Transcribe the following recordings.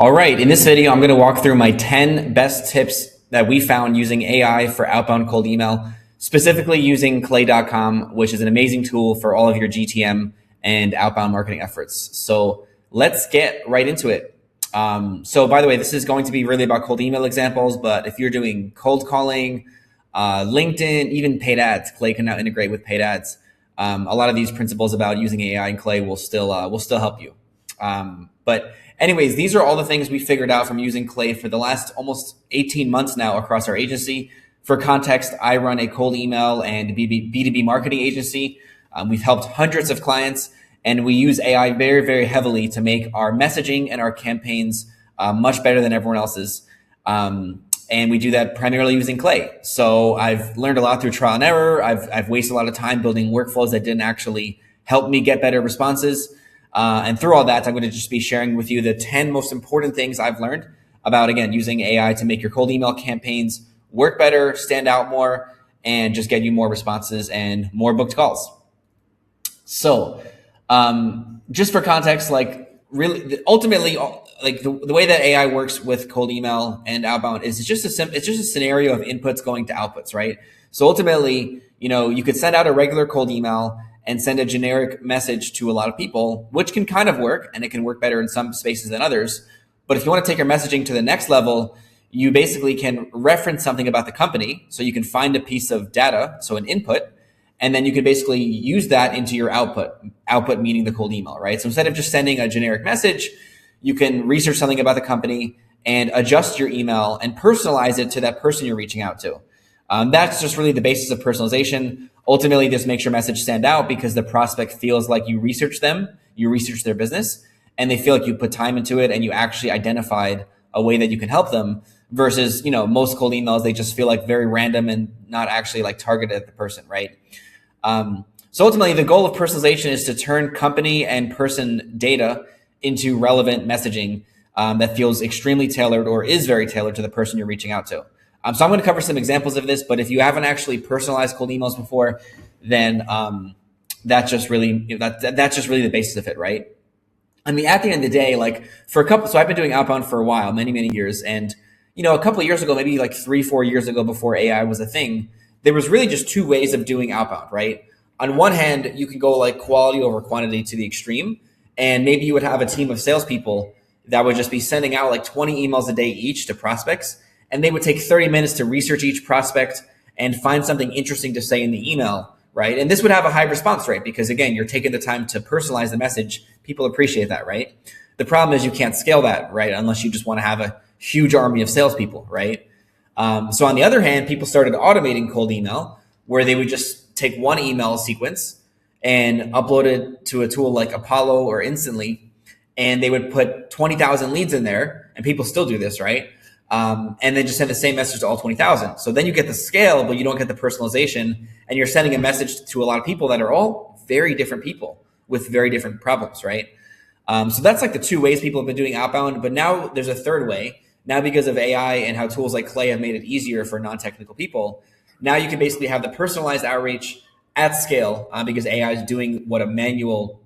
All right, in this video, I'm going to walk through my 10 best tips that we found using AI for outbound cold email, specifically using clay.com, which is an amazing tool for all of your GTM and outbound marketing efforts. So let's get right into it. So by the way, this is going to be really about cold email examples, but if you're doing cold calling, LinkedIn, even paid ads, Clay can now integrate with paid ads. A lot of these principles about using AI and Clay will still help you. But anyways, these are all the things we figured out from using Clay for the last almost 18 months now across our agency. For context, I run a cold email and B2B marketing agency. We've helped hundreds of clients, and we use AI very, very heavily to make our messaging and our campaigns much better than everyone else's. And we do that primarily using Clay. So I've learned a lot through trial and error. I've wasted a lot of time building workflows that didn't actually help me get better responses. And through all that, I'm going to just be sharing with you the 10 most important things I've learned about, again, using AI to make your cold email campaigns work better, stand out more, and just get you more responses and more booked calls. So just for context, like really, ultimately, like the way that AI works with cold email and outbound is it's just a scenario of inputs going to outputs, right? So ultimately, you could send out a regular cold email and send a generic message to a lot of people, which can kind of work, and it can work better in some spaces than others. But if you want to take your messaging to the next level, you basically can reference something about the company. So you can find a piece of data, so an input, and then you can basically use that into your output meaning the cold email, right? So instead of just sending a generic message, you can research something about the company and adjust your email and personalize it to that person you're reaching out to. That's just really the basis of personalization. Ultimately, this makes your message stand out because the prospect feels like you researched them, you researched their business, and they feel like you put time into it and you actually identified a way that you can help them versus, most cold emails, they just feel like very random and not actually like targeted at the person, right? So ultimately, the goal of personalization is to turn company and person data into relevant messaging that feels extremely tailored or is very tailored to the person you're reaching out to. So I'm going to cover some examples of this, but if you haven't actually personalized cold emails before, then that's just really the basis of it, right? I mean, at the end of the day, like so I've been doing outbound for a while, many, many years. And, a couple of years ago, maybe like 3-4 years ago before AI was a thing, there was really just two ways of doing outbound, right? On one hand, you can go like quality over quantity to the extreme. And maybe you would have a team of salespeople that would just be sending out like 20 emails a day each to prospects. And they would take 30 minutes to research each prospect and find something interesting to say in the email, right? And this would have a high response rate because, again, you're taking the time to personalize the message. People appreciate that, right? The problem is you can't scale that, right? Unless you just want to have a huge army of salespeople, right? So on the other hand, people started automating cold email where they would just take one email sequence and upload it to a tool like Apollo or Instantly, and they would put 20,000 leads in there, and people still do this, right? And then just send the same message to all 20,000. So then you get the scale, but you don't get the personalization, and you're sending a message to a lot of people that are all very different people with very different problems, right? So that's like the two ways people have been doing outbound, but now there's a third way. Now, because of AI and how tools like Clay have made it easier for non-technical people, now you can basically have the personalized outreach at scale because AI is doing what a manual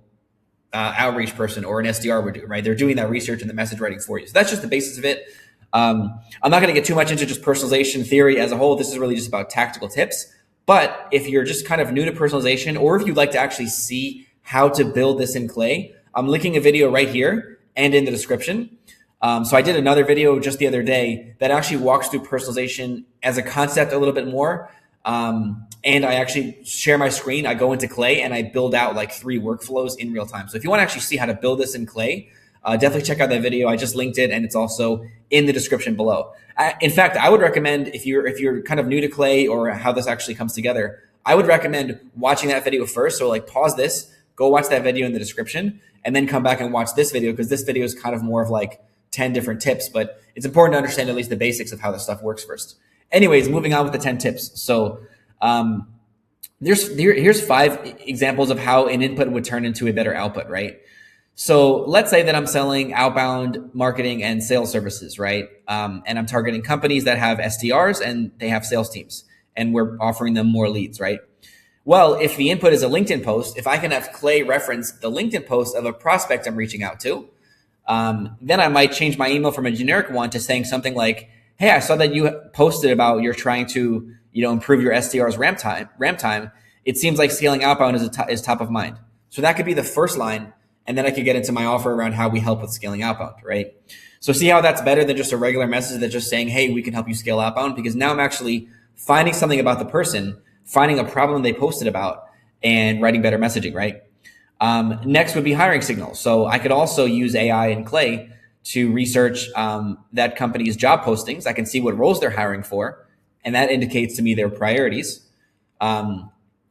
outreach person or an SDR would do, right? They're doing that research and the message writing for you. So that's just the basis of it. I'm not going to get too much into just personalization theory as a whole. This is really just about tactical tips. But if you're just kind of new to personalization, or if you'd like to actually see how to build this in Clay, I'm linking a video right here and in the description. So I did another video just the other day that actually walks through personalization as a concept a little bit more. And I actually share my screen. I go into Clay and I build out like 3 workflows in real time. So if you want to actually see how to build this in Clay, definitely check out that video. I just linked it and it's also in the description below. In fact, I would recommend if you're kind of new to Clay or how this actually comes together, I would recommend watching that video first. So like pause this, go watch that video in the description, and then come back and watch this video because this video is kind of more of like 10 different tips, but it's important to understand at least the basics of how this stuff works first. Anyways, moving on with the 10 tips. So here's 5 examples of how an input would turn into a better output, right? So let's say that I'm selling outbound marketing and sales services, right? And I'm targeting companies that have SDRs and they have sales teams, and we're offering them more leads, right? Well, if the input is a LinkedIn post, if I can have Clay reference the LinkedIn post of a prospect I'm reaching out to, Then I might change my email from a generic one to saying something like, "Hey, I saw that you posted about you're trying to, improve your SDR's ramp time. It seems like scaling outbound is top of mind." So that could be the first line, and then I could get into my offer around how we help with scaling outbound, right? So see how that's better than just a regular message that's just saying, "Hey, we can help you scale outbound," because now I'm actually finding something about the person, finding a problem they posted about, and writing better messaging, right? Next would be hiring signals. So I could also use AI and Clay to research that company's job postings. I can see what roles they're hiring for, and that indicates to me their priorities.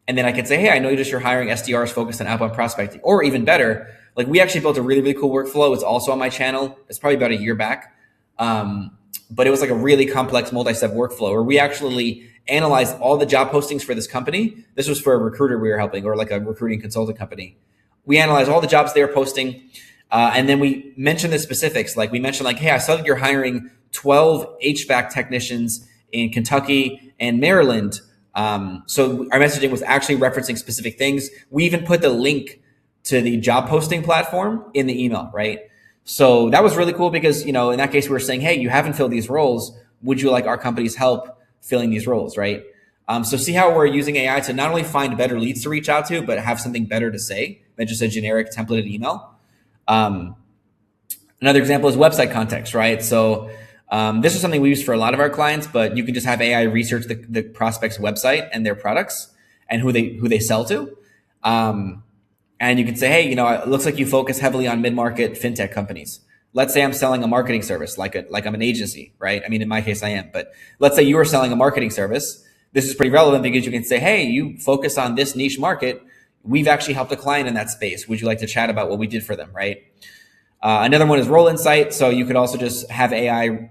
And then I can say, "Hey, I noticed you're hiring SDRs focused on outbound prospecting." Or even better, like we actually built a really, really cool workflow. It's also on my channel. It's probably about a year back. But it was like a really complex multi-step workflow where we actually analyzed all the job postings for this company. This was for a recruiter we were helping, or like a recruiting consulting company. We analyzed all the jobs they were posting. And then we mentioned the specifics. Like we mentioned like, "Hey, I saw that you're hiring 12 HVAC technicians in Kentucky and Maryland." So our messaging was actually referencing specific things. We even put the link to the job posting platform in the email, right? So that was really cool because, in that case, we were saying, "Hey, you haven't filled these roles. Would you like our company's help filling these roles?" Right? So see how we're using AI to not only find better leads to reach out to, but have something better to say than just a generic templated email. Another example is website context, right? So this is something we use for a lot of our clients, but you can just have AI research the prospect's website and their products and who they sell to. And you can say, "Hey, it looks like you focus heavily on mid-market fintech companies. Let's say I'm selling a marketing service, like I'm an agency, right? I mean, in my case, I am. But let's say you are selling a marketing service. This is pretty relevant because you can say, "Hey, you focus on this niche market. We've actually helped a client in that space. Would you like to chat about what we did for them?" Right? Another one is role insight. So you could also just have AI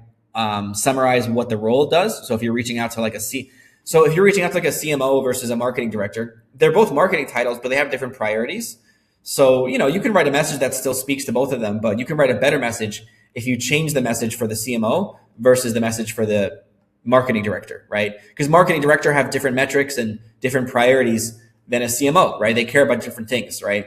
summarize what the role does. So if you're reaching out to like a CMO versus a marketing director, they're both marketing titles, but they have different priorities. So, you can write a message that still speaks to both of them, but you can write a better message if you change the message for the CMO versus the message for the marketing director, right? Because marketing director have different metrics and different priorities than a CMO, right? They care about different things, right?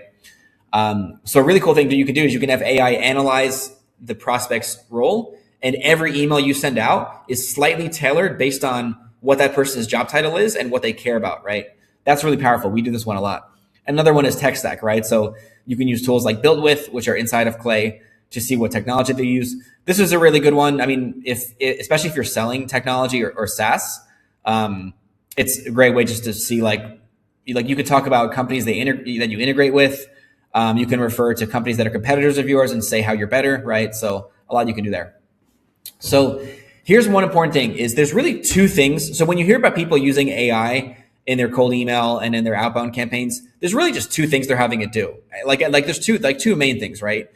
So a really cool thing that you can do is you can have AI analyze the prospect's role, and every email you send out is slightly tailored based on what that person's job title is and what they care about, right? That's really powerful. We do this one a lot. Another one is tech stack, right? So you can use tools like BuildWith, which are inside of Clay, to see what technology they use. This is a really good one. I mean, especially if you're selling technology or SaaS, it's a great way just to see like you could talk about companies that you integrate with. You can refer to companies that are competitors of yours and say how you're better, right? So a lot you can do there. So here's one important thing is there's really two things. So when you hear about people using AI in their cold email and in their outbound campaigns, there's really just two things they're having it do. Like there's two main things, right?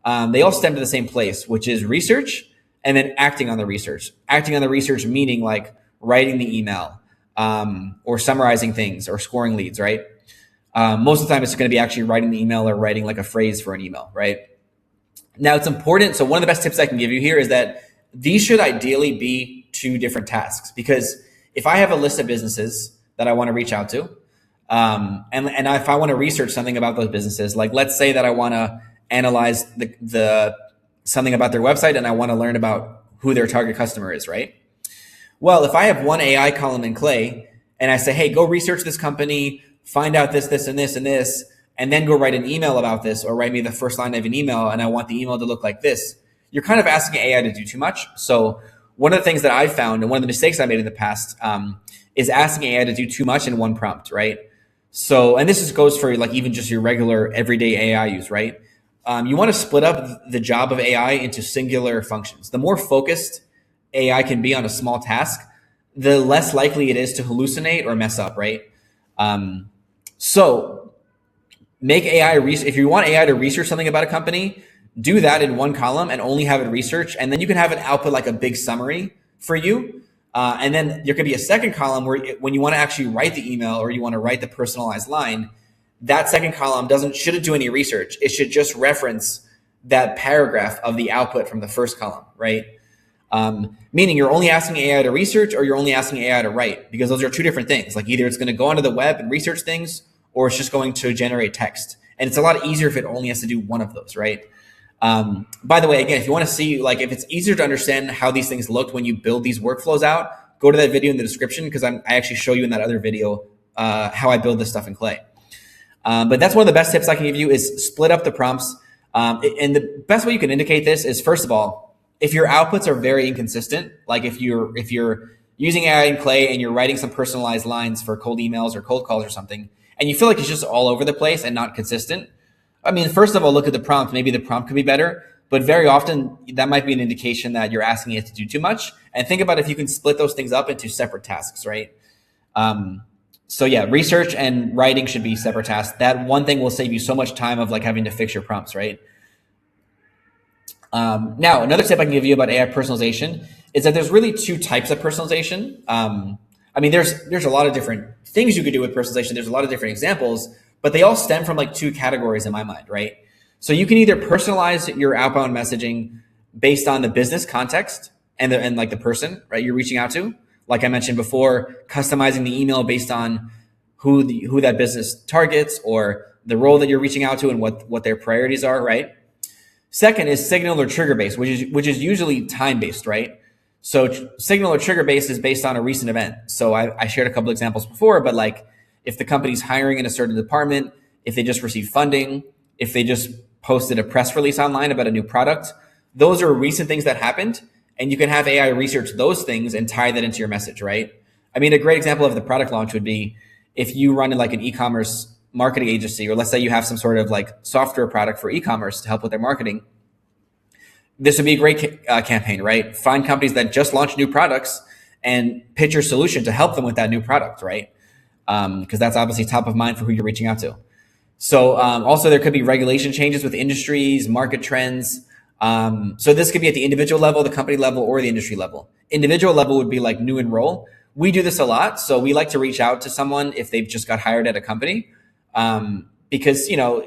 They all stem to the same place, which is research and then acting on the research. Acting on the research meaning like writing the email or summarizing things or scoring leads, right? Most of the time it's going to be actually writing the email or writing like a phrase for an email, right? Now it's important. So one of the best tips I can give you here is that these should ideally be two different tasks, because if I have a list of businesses that I want to reach out to, and if I want to research something about those businesses, like let's say that I want to analyze the something about their website and I want to learn about who their target customer is, right? Well, if I have one AI column in Clay and I say, "Hey, go research this company, find out this, this, and this, and this, and then go write an email about this, or write me the first line of an email, and I want the email to look like this," you're kind of asking AI to do too much. So one of the things that I've found, and one of the mistakes I made in the past, is asking AI to do too much in one prompt, right? So, and this goes for like even just your regular everyday AI use, right? You want to split up the job of AI into singular functions. The more focused AI can be on a small task, the less likely it is to hallucinate or mess up, right? So make AI, if you want AI to research something about a company, do that in one column and only have it research. And then you can have it output like a big summary for you. And then there could be a second column where when you want to actually write the email or you want to write the personalized line, that second column shouldn't do any research. It should just reference that paragraph of the output from the first column, right? Meaning you're only asking AI to research or you're only asking AI to write, because those are two different things. Like either it's going to go onto the web and research things, or it's just going to generate text. And it's a lot easier if it only has to do one of those, right? By the way, again, if you want to see, like, if it's easier to understand how these things looked when you build these workflows out, go to that video in the description, because I actually show you in that other video how I build this stuff in Clay. But that's one of the best tips I can give you is split up the prompts. And the best way you can indicate this is, first of all, if your outputs are very inconsistent, like if you're using AI in Clay and you're writing some personalized lines for cold emails or cold calls or something, and you feel like it's just all over the place and not consistent, I mean, first of all, look at the prompt. Maybe the prompt could be better, but very often that might be an indication that you're asking it to do too much. And think about if you can split those things up into separate tasks, right? So yeah, research and writing should be separate tasks. That one thing will save you so much time of like having to fix your prompts, right? Now, another tip I can give you about AI personalization is that there's really two types of personalization. I mean, there's a lot of different things you could do with personalization. There's a lot of different examples, but they all stem from like two categories in my mind, right? So you can either personalize your outbound messaging based on the business context and like the person, right, you're reaching out to. Like I mentioned before, customizing the email based on who that business targets or the role that you're reaching out to and what their priorities are, right? Second is signal or trigger based, which is usually time based, right? So signal or trigger based is based on a recent event. So I shared a couple examples before, but like if the company's hiring in a certain department, if they just received funding, if they just posted a press release online about a new product, those are recent things that happened. And you can have AI research those things and tie that into your message, right? I mean, a great example of the product launch would be if you run like an e-commerce marketing agency, or let's say you have some sort of like software product for e-commerce to help with their marketing. This would be a great campaign, right? Find companies that just launched new products and pitch your solution to help them with that new product, right? Because that's obviously top of mind for who you're reaching out to. So also there could be regulation changes with industries, market trends. So this could be at the individual level, the company level, or the industry level. Individual level would be like new enroll. We do this a lot. So we like to reach out to someone if they've just got hired at a company. Because, you know,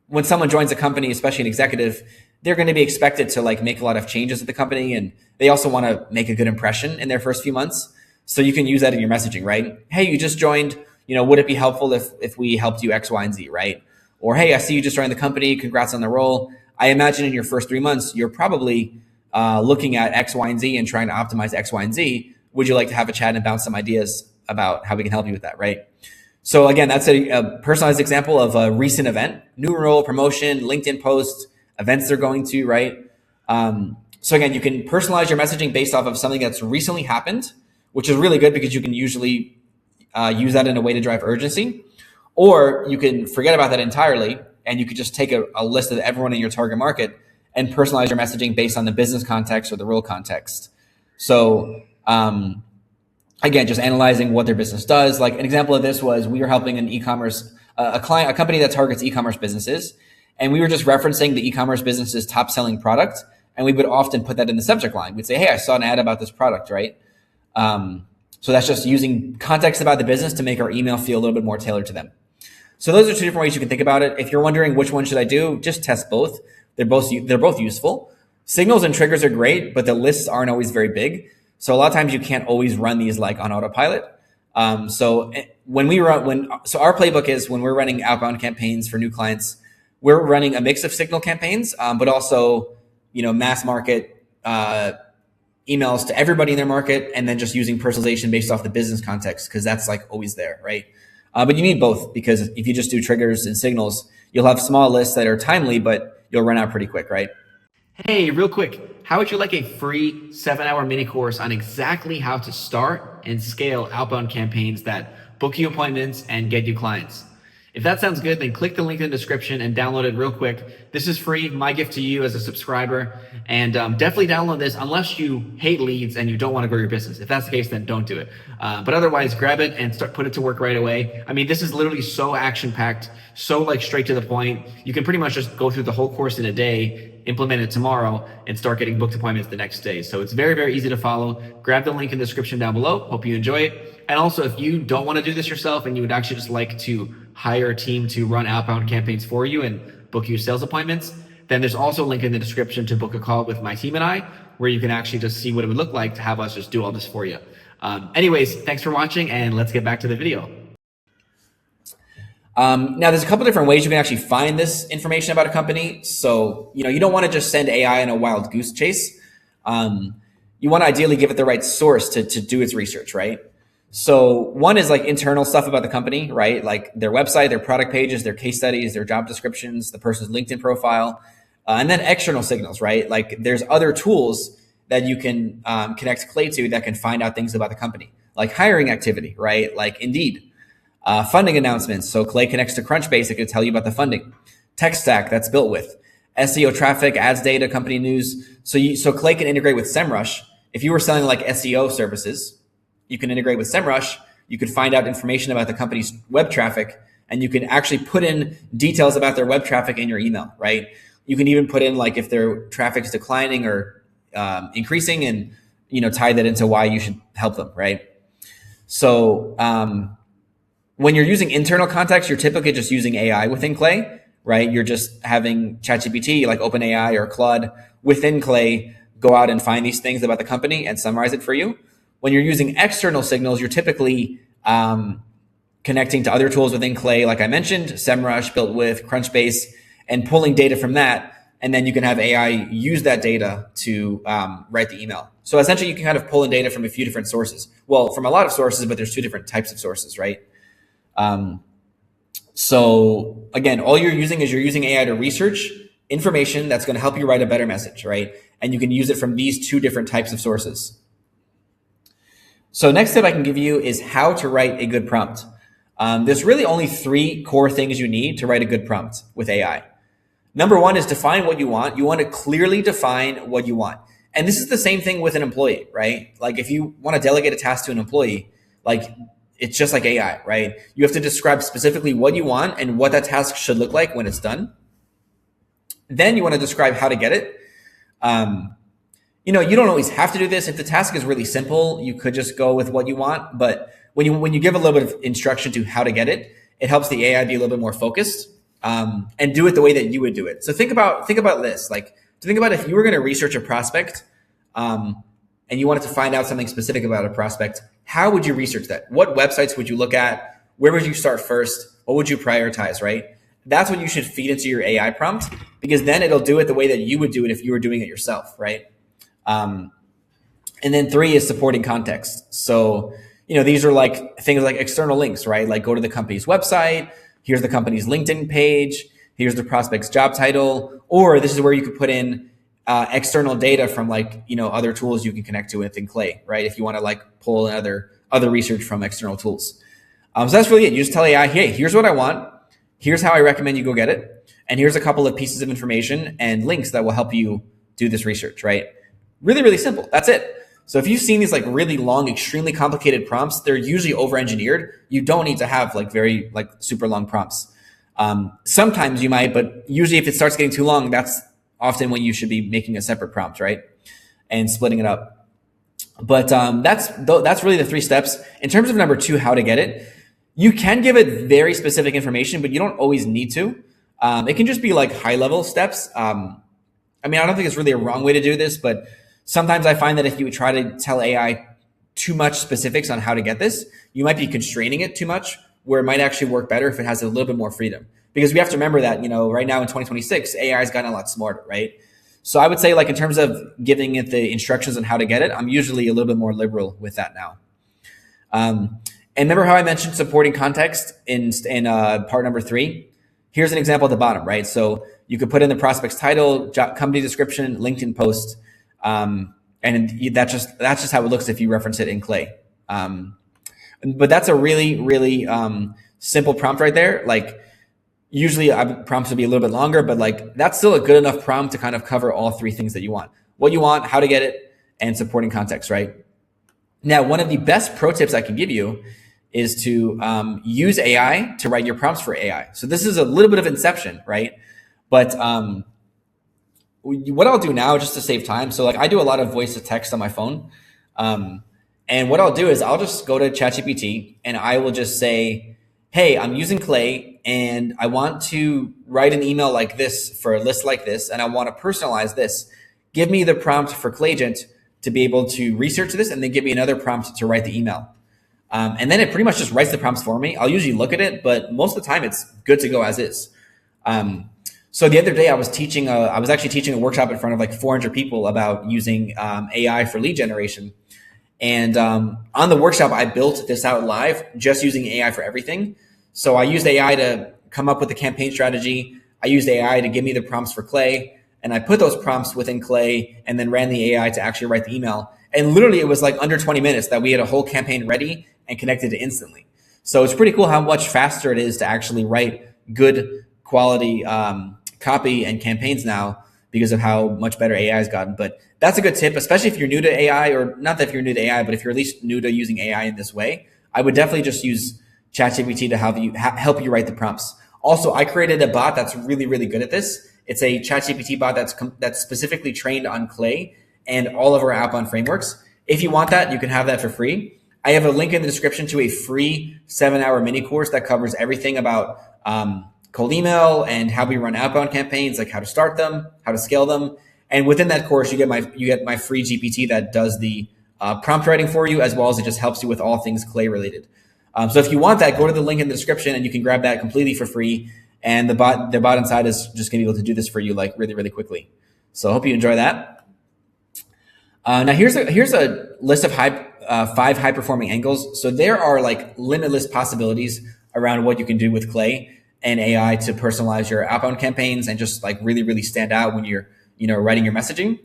when someone joins a company, especially an executive, they're going to be expected to like make a lot of changes at the company. And they also want to make a good impression in their first few months. So you can use that in your messaging, right? Hey, you just joined, you know, would it be helpful if we helped you X, Y, and Z, right? Or, hey, I see you just joined the company. Congrats on the role. I imagine in your first 3 months, you're probably looking at X, Y, and Z and trying to optimize X, Y, and Z. Would you like to have a chat and bounce some ideas about how we can help you with that, right? So again, that's a personalized example of a recent event, new role, promotion, LinkedIn post, events they're going to, right? So again, you can personalize your messaging based off of something that's recently happened, which is really good because you can usually use that in a way to drive urgency. Or you can forget about that entirely and you could just take a list of everyone in your target market and personalize your messaging based on the business context or the role context. So again, just analyzing what their business does. Like an example of this was we were helping an e-commerce, a company that targets e-commerce businesses. And we were just referencing the e-commerce business's top selling product. And we would often put that in the subject line. We'd say, hey, I saw an ad about this product, right? So that's just using context about the business to make our email feel a little bit more tailored to them. So those are two different ways you can think about it. If you're wondering which one should I do, just test both. They're both useful. Signals and triggers are great, but the lists aren't always very big. So a lot of times you can't always run these like on autopilot. So our playbook is when we're running outbound campaigns for new clients, we're running a mix of signal campaigns, but also, you know, mass market emails to everybody in their market, and then just using personalization based off the business context, because that's like always there, right? But you need both, because if you just do triggers and signals, you'll have small lists that are timely, but you'll run out pretty quick, right? Hey, real quick, how would you like a free 7-hour mini course on exactly how to start and scale outbound campaigns that book you appointments and get you clients? If that sounds good, then click the link in the description and download it real quick. This is free, my gift to you as a subscriber. And definitely download this unless you hate leads and you don't want to grow your business. If that's the case, then don't do it. But otherwise, grab it and put it to work right away. I mean, this is literally so action-packed, so like straight to the point. You can pretty much just go through the whole course in a day, implement it tomorrow, and start getting booked appointments the next day. So it's very, very easy to follow. Grab the link in the description down below. Hope you enjoy it. And also, if you don't want to do this yourself and you would actually just like to hire a team to run outbound campaigns for you and book you sales appointments, then there's also a link in the description to book a call with my team and I, where you can actually just see what it would look like to have us just do all this for you. Anyways, thanks for watching, and let's get back to the video. Now, there's a couple different ways you can actually find this information about a company. So, you don't want to just send AI on a wild goose chase. You want to ideally give it the right source to do its research, right? So one is like internal stuff about the company, right? Like their website, their product pages, their case studies, their job descriptions, the person's LinkedIn profile, and then external signals, right? Like there's other tools that you can connect Clay to that can find out things about the company, like hiring activity, right? Like Indeed, funding announcements. So Clay connects to Crunchbase. It can tell you about the funding, tech stack that's built with SEO traffic, ads data, company news. So Clay can integrate with SEMrush. If you were selling like SEO services, you can integrate with SEMrush. You could find out information about the company's web traffic, and you can actually put in details about their web traffic in your email, right? You can even put in like if their traffic is declining or increasing, and tie that into why you should help them, right? So when you're using internal context, you're typically just using AI within Clay, right? You're just having ChatGPT, like OpenAI or Claude, within Clay go out and find these things about the company and summarize it for you. When you're using external signals, you're typically connecting to other tools within Clay, like I mentioned, SEMrush built with Crunchbase, and pulling data from that. And then you can have AI use that data to write the email. So essentially, you can kind of pull in data from a few different sources. Well, from a lot of sources, but there's two different types of sources, right? So again, all you're using is AI to research information that's going to help you write a better message, right? And you can use it from these two different types of sources. So next tip I can give you is how to write a good prompt. There's really only three core things you need to write a good prompt with AI. Number one is define what you want. You want to clearly define what you want. And this is the same thing with an employee, right? Like if you want to delegate a task to an employee, like it's just like AI, right? You have to describe specifically what you want and what that task should look like when it's done. Then you want to describe how to get it. You don't always have to do this. If the task is really simple, you could just go with what you want. But when you give a little bit of instruction to how to get it, it helps the AI be a little bit more focused and do it the way that you would do it. So think about this. Like to think about if you were going to research a prospect and you wanted to find out something specific about a prospect, how would you research that? What websites would you look at? Where would you start first? What would you prioritize, right? That's what you should feed into your AI prompt, because then it'll do it the way that you would do it if you were doing it yourself, right? And then three is supporting context. So, these are like things like external links, right? Like go to the company's website. Here's the company's LinkedIn page. Here's the prospect's job title. Or this is where you could put in external data from other tools you can connect to within Clay, right? If you want to pull in other research from external tools. So that's really it. You just tell AI, hey, here's what I want. Here's how I recommend you go get it. And here's a couple of pieces of information and links that will help you do this research, right? Really, really simple. That's it. So if you've seen these really long, extremely complicated prompts, they're usually over-engineered. You don't need to have very super long prompts. Sometimes you might, but usually if it starts getting too long, that's often when you should be making a separate prompt, right? And splitting it up. But that's really the three steps. In terms of number two, how to get it, you can give it very specific information, but you don't always need to. It can just be high level steps. I don't think it's really a wrong way to do this, but sometimes I find that if you try to tell AI too much specifics on how to get this, you might be constraining it too much, where it might actually work better if it has a little bit more freedom. Because we have to remember that, right now in 2026, AI has gotten a lot smarter, right? So I would say in terms of giving it the instructions on how to get it, I'm usually a little bit more liberal with that now. And remember how I mentioned supporting context in part number 3? Here's an example at the bottom, right? So you could put in the prospect's title, company description, LinkedIn post, and that's just how it looks if you reference it in Clay. But that's a really, really simple prompt right there. Usually prompts would be a little bit longer, but that's still a good enough prompt to kind of cover all three things that you want: what you want, how to get it, and supporting context, right? Now, one of the best pro tips I can give you is to use AI to write your prompts for AI. So this is a little bit of inception, right? But what I'll do now, just to save time, so I do a lot of voice to text on my phone. And what I'll do is I'll just go to ChatGPT and I will just say, hey, I'm using Clay and I want to write an email like this for a list like this, and I want to personalize this. Give me the prompt for Clayagent to be able to research this, and then give me another prompt to write the email. And then it pretty much just writes the prompts for me. I'll usually look at it, but most of the time it's good to go as is. So the other day I was actually teaching a workshop in front of like 400 people about using AI for lead generation. And on the workshop, I built this out live just using AI for everything. So I used AI to come up with the campaign strategy. I used AI to give me the prompts for Clay. And I put those prompts within Clay and then ran the AI to actually write the email. And literally it was like under 20 minutes that we had a whole campaign ready and connected it instantly. So it's pretty cool how much faster it is to actually write good quality copy and campaigns now because of how much better AI has gotten. But that's a good tip, especially if you're new to AI, or not that if you're new to AI, but if you're at least new to using AI in this way. I would definitely just use ChatGPT to help you write the prompts. Also, I created a bot that's really, really good at this. It's a ChatGPT bot that's specifically trained on Clay and all of our Outbound frameworks. If you want that, you can have that for free. I have a link in the description to a free 7-hour mini course that covers everything about cold email and how we run outbound campaigns, like how to start them, how to scale them. And within that course, you get my free GPT that does the prompt writing for you, as well as it just helps you with all things Clay related. So if you want that, go to the link in the description and you can grab that completely for free. And the bot inside is just going to be able to do this for you like really, really quickly. So I hope you enjoy that. Now here's a list of 5 high performing angles. So there are like limitless possibilities around what you can do with Clay and AI to personalize your outbound campaigns and just like really, really stand out when you're, writing your messaging.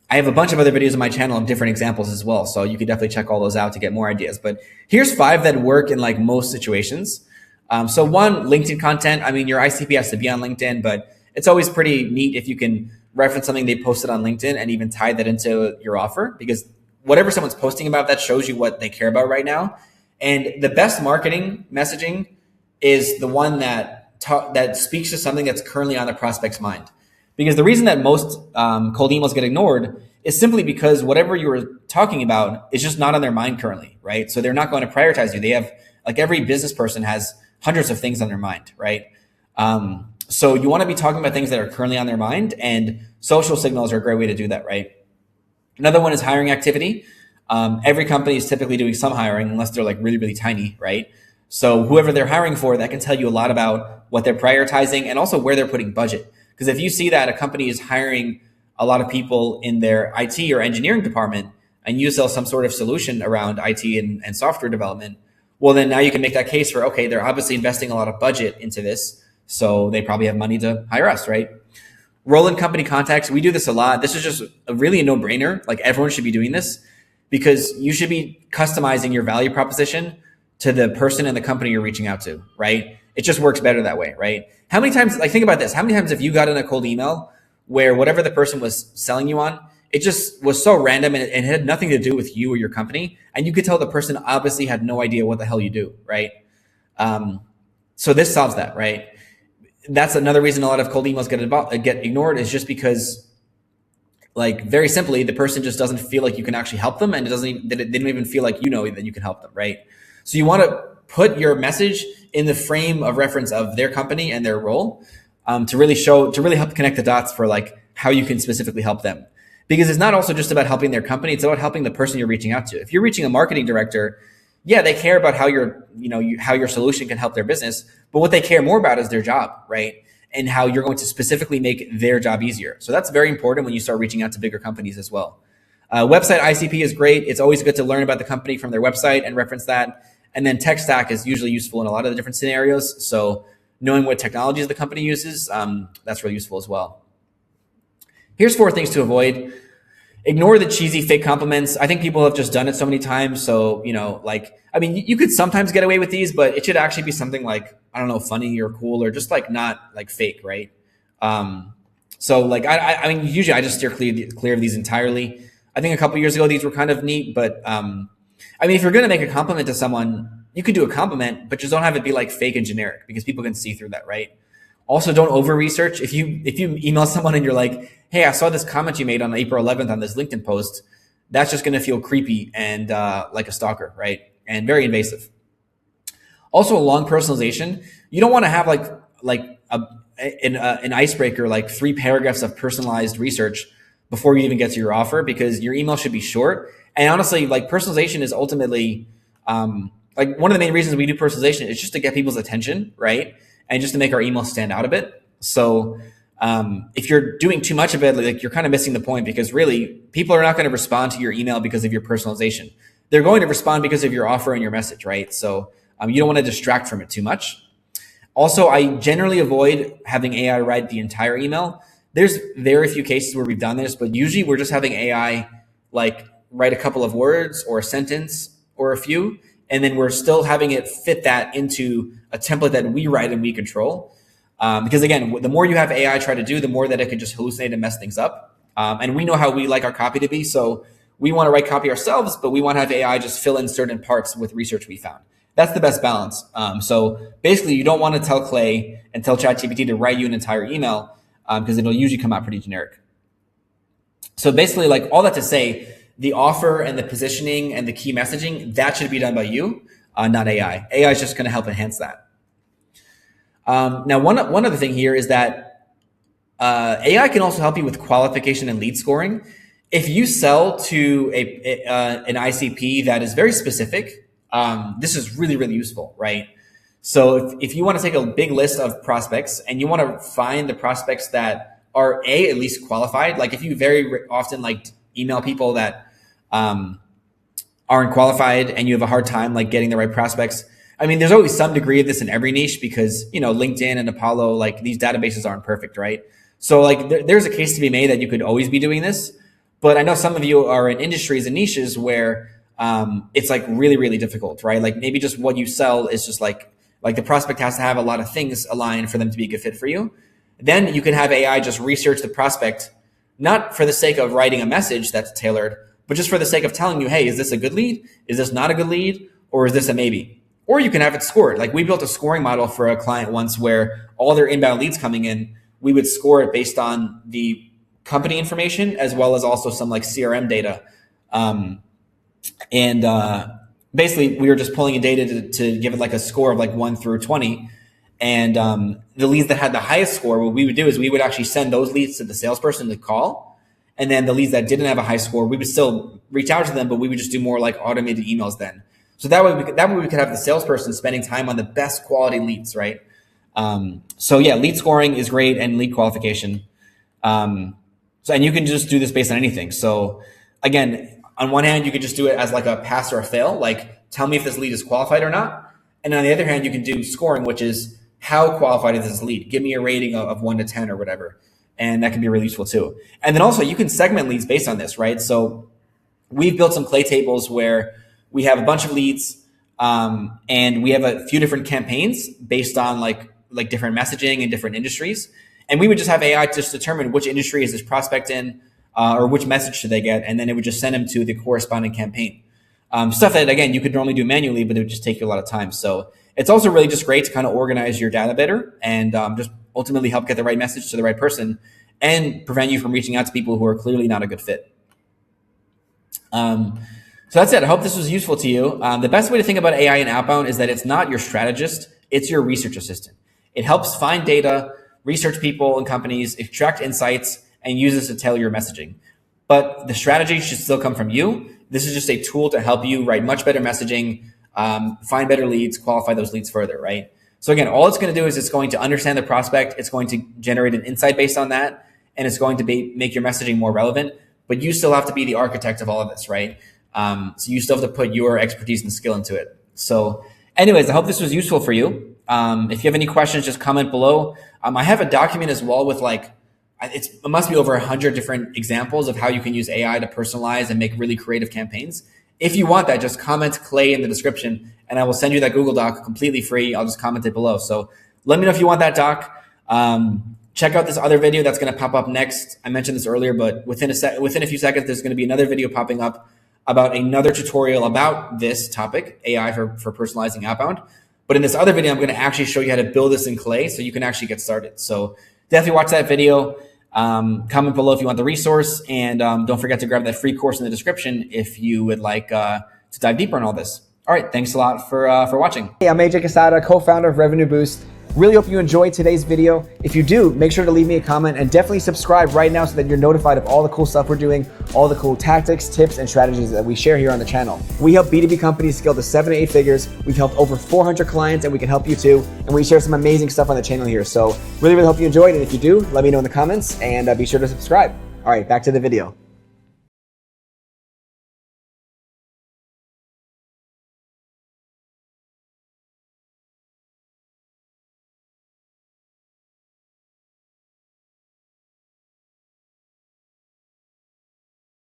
I have a bunch of other videos on my channel of different examples as well. So you can definitely check all those out to get more ideas. But here's 5 that work in like most situations. So 1, LinkedIn content. I mean, your ICP has to be on LinkedIn, but it's always pretty neat if you can reference something they posted on LinkedIn and even tie that into your offer, because whatever someone's posting about, that shows you what they care about right now. And the best marketing messaging is the one that speaks to something that's currently on the prospect's mind. Because the reason that most cold emails get ignored is simply because whatever you were talking about is just not on their mind currently, right? So they're not going to prioritize you. They have, like, every business person has hundreds of things on their mind, right? So you want to be talking about things that are currently on their mind, and social signals are a great way to do that, right? Another one is hiring activity. Every company is typically doing some hiring, unless they're like really, really tiny, right? So whoever they're hiring for, that can tell you a lot about what they're prioritizing and also where they're putting budget. Because if you see that a company is hiring a lot of people in their IT or engineering department, and you sell some sort of solution around IT and software development, well, then now you can make that case for, okay, they're obviously investing a lot of budget into this, so they probably have money to hire us, right? Role in company contacts. We do this a lot. This is just really a no-brainer. Like, everyone should be doing this, because you should be customizing your value proposition to the person and the company you're reaching out to, right? It just works better that way, right? How many times, like, think about this. How many times have you gotten a cold email where whatever the person was selling you on, it just was so random and it had nothing to do with you or your company, and you could tell the person obviously had no idea what the hell you do, right? So this solves that, right? That's another reason a lot of cold emails get ignored, is just because, like, very simply, the person just doesn't feel like you can actually help them, and they don't even feel like that you can help them, right? So you want to put your message in the frame of reference of their company and their role, to really help connect the dots for like how you can specifically help them. Because it's not also just about helping their company, it's about helping the person you're reaching out to. If you're reaching a marketing director, yeah, they care about how how your solution can help their business, but what they care more about is their job, right? And how you're going to specifically make their job easier. So that's very important when you start reaching out to bigger companies as well. Website ICP is great. It's always good to learn about the company from their website and reference that. And then tech stack is usually useful in a lot of the different scenarios. So knowing what technologies the company uses, that's really useful as well. Here's 4 things to avoid. Ignore the cheesy fake compliments. I think people have just done it so many times. So, you could sometimes get away with these, but it should actually be something like, I don't know, funny or cool, or just like not like fake, right? Usually I just steer clear of these entirely. I think a couple years ago, these were kind of neat, but if you're going to make a compliment to someone, you could do a compliment, but just don't have it be like fake and generic, because people can see through that, right? Also, don't over research. If you email someone and you're like, hey, I saw this comment you made on April 11th on this LinkedIn post, that's just going to feel creepy and like a stalker, right? And very invasive. Also, a long personalization. You don't want to have an icebreaker, like 3 paragraphs of personalized research, before you even get to your offer, because your email should be short. And honestly, like personalization is ultimately like one of the main reasons we do personalization is just to get people's attention, right? And just to make our email stand out a bit. So if you're doing too much of it, like you're kind of missing the point, because really people are not going to respond to your email because of your personalization. They're going to respond because of your offer and your message, right? So you don't want to distract from it too much. Also, I generally avoid having AI write the entire email. There's very few cases where we've done this, but usually we're just having AI like write a couple of words or a sentence or a few, and then we're still having it fit that into a template that we write and we control. Because again, the more you have AI try to do, the more that it can just hallucinate and mess things up. And we know how we like our copy to be. So we want to write copy ourselves, but we want to have AI just fill in certain parts with research we found. That's the best balance. So basically, you don't want to tell Clay and tell ChatGPT to write you an entire email because it'll usually come out pretty generic. So basically, like all that to say, the offer and the positioning and the key messaging, that should be done by you, not AI. AI is just going to help enhance that. Now, one other thing here is that AI can also help you with qualification and lead scoring. If you sell to an ICP that is very specific, this is really, really useful, right? So if you want to take a big list of prospects and you want to find the prospects that are at least qualified, like if you very often like email people that aren't qualified and you have a hard time like getting the right prospects. I mean, there's always some degree of this in every niche because, LinkedIn and Apollo, like these databases aren't perfect, right? So like there's a case to be made that you could always be doing this. But I know some of you are in industries and niches where it's like really, really difficult, right? Like maybe just what you sell is just like the prospect has to have a lot of things aligned for them to be a good fit for you. Then you can have AI just research the prospect, not for the sake of writing a message that's tailored, but just for the sake of telling you, hey, is this a good lead? Is this not a good lead? Or is this a maybe? Or you can have it scored. Like we built a scoring model for a client once where all their inbound leads coming in, we would score it based on the company information as well as also some like CRM data. Basically we were just pulling in data to give it like a score of like 1 through 20. And the leads that had the highest score, what we would do is we would actually send those leads to the salesperson to call. And then the leads that didn't have a high score, we would still reach out to them, but we would just do more like automated emails then. So that way we could have the salesperson spending time on the best quality leads, right? So yeah, lead scoring is great and lead qualification. And you can just do this based on anything. So again, on one hand, you could just do it as like a pass or a fail, like tell me if this lead is qualified or not. And on the other hand, you can do scoring, which is how qualified is this lead? Give me a rating of 1 to 10 or whatever. And that can be really useful too. And then also you can segment leads based on this, right? So we've built some clay tables where we have a bunch of leads and we have a few different campaigns based on like different messaging in different industries. And we would just have AI just determine which industry is this prospect in or which message should they get. And then it would just send them to the corresponding campaign. Stuff that, again, you could normally do manually, but it would just take you a lot of time. So it's also really just great to kind of organize your data better and just ultimately help get the right message to the right person and prevent you from reaching out to people who are clearly not a good fit. So that's it. I hope this was useful to you. The best way to think about AI in Outbound is that it's not your strategist, it's your research assistant. It helps find data, research people and companies, extract insights, and use this to tailor your messaging. But the strategy should still come from you. This is just a tool to help you write much better messaging, find better leads, qualify those leads further, right? So again, all it's going to do is it's going to understand the prospect. It's going to generate an insight based on that. And it's going to make your messaging more relevant. But you still have to be the architect of all of this, right? So you still have to put your expertise and skill into it. So anyways, I hope this was useful for you. If you have any questions, just comment below. I have a document as well with it must be over 100 different examples of how you can use AI to personalize and make really creative campaigns. If you want that, just comment Clay in the description and I will send you that Google Doc completely free. I'll just comment it below. So let me know if you want that doc. Check out this other video that's going to pop up next. I mentioned this earlier, but within a few seconds, there's going to be another video popping up about another tutorial about this topic, AI for personalizing outbound. But in this other video, I'm going to actually show you how to build this in Clay so you can actually get started. So definitely watch that video. Comment below if you want the resource. And don't forget to grab that free course in the description if you would like to dive deeper on all this. All right. Thanks a lot for watching. Hey, I'm AJ Cassata, co-founder of Revenue Boost. Really hope you enjoyed today's video. If you do, make sure to leave me a comment and definitely subscribe right now so that you're notified of all the cool stuff we're doing, all the cool tactics, tips, and strategies that we share here on the channel. We help B2B companies scale to 7 to 8 figures. We've helped over 400 clients and we can help you too. And we share some amazing stuff on the channel here. So really hope you enjoyed. And if you do, let me know in the comments and be sure to subscribe. All right, back to the video.